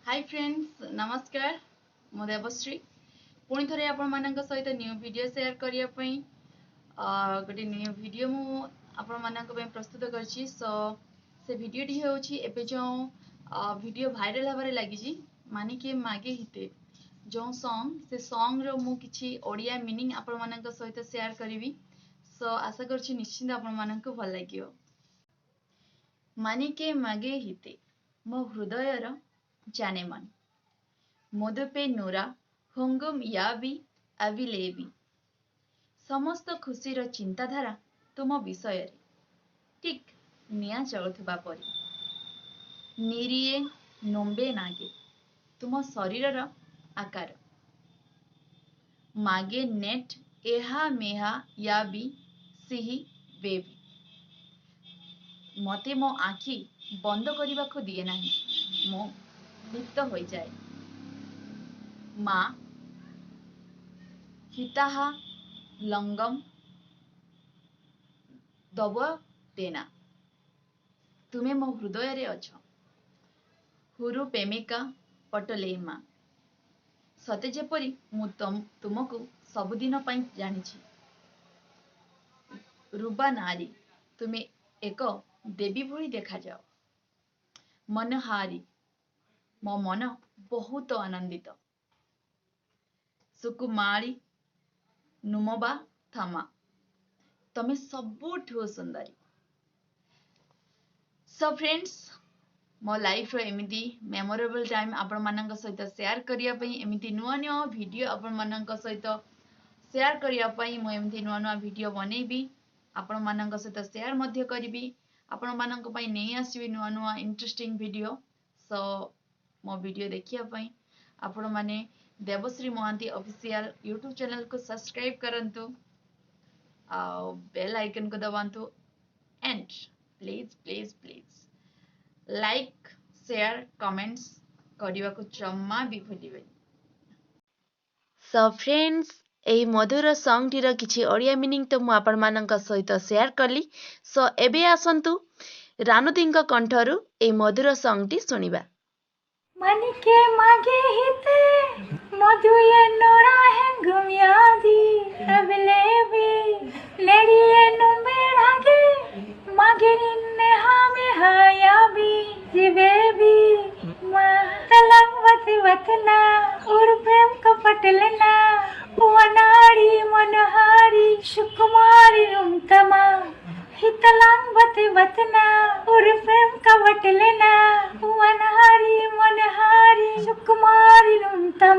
Hi friends नमस्कार मो देवश्री पुणी थे आपण मान सहित न्यू वीडियो शेयर करने गोटे न्यू वीडियो मुझे प्रस्तुत करछि। सो से वीडियोटी होछि एबे जो वीडियो भाइराल हबारे लगी माने के मागे हिते जो सॉन्ग से सॉन्ग रो मु किछि ओडिया मीनिंग आपण मान सहित शेयर करी। सो आशा करछि निश्चिंत आपण मान भल लागियो। माने के मागे हिते मो हृदयर जाने मन मधु पे नूरा हुंगुम याबी अविलेबी समस्त खुशीर चिंताधारा तुम विषय ठीक निया चलुवा परी निरिए नोम्बे नागे तुम शरीर आकार मागे नेट एहा मेहा याबी सिही बेबी मते मो आखि बंद करने को दिए नहीं मो लिप्त हो जाए माँ हिताहा लंगम दब देना तुम्हें मो हृदय रे अछ हुरु प्रेमिका पटले माँ सते जेपरी मु तुमको सबुदिन जानी रुबा नारी तुम्हें एक देवी भली देखा जाओ मनहारी मो मन बहुत आनंदित सुकुमारी नुमबा थमा तमे सबुठु सुंदरी। सो फ्रेंड्स मो लाइफ रो एमिति मेमोरेबल टाइम आपण मानक सहित शेयर करिया पई एमिति नुआ नुआ वीडियो आपण मानक सहित शेयर करिया पई मो एमिति नुआ नुआ वीडियो बनेबी आपण मानक सहित शेयर मध्य करिबी आपण मानक पई नै आसीबी नुआ नुआ इंटरेस्टिंग वीडियो। सो मो वीडियो देखिया पई आपण माने Debashree Mohanty official YouTube channel को सब्सक्राइब करंतु बेल आइकन को दबांतु and please please please like share comments करने को जम्मा भी भूलिबे। सो फ्रेंड्स एही मधुर सॉन्ग टीर किछि ओडिया मीनिंग तो मु आपण मानक सहित शेयर कली। सो एबे आसंतु रानुदींक कंठरू एही मधुर सॉन्ग टी सुनिबा। मन के मागे हिते मधुये नोरा है गुमियादी अबलेबी लेडीए नुमेरागे मागे निन्ने हामे हायाबी जिबेबी मा तलंग वती वतना और प्रेम का पटलना वनारी मनहारी सुकुमारी रुमतमा हितलांग वती वतना और प्रेम का वटलना वनारी मनहारी सुकुमारी रुमतमा।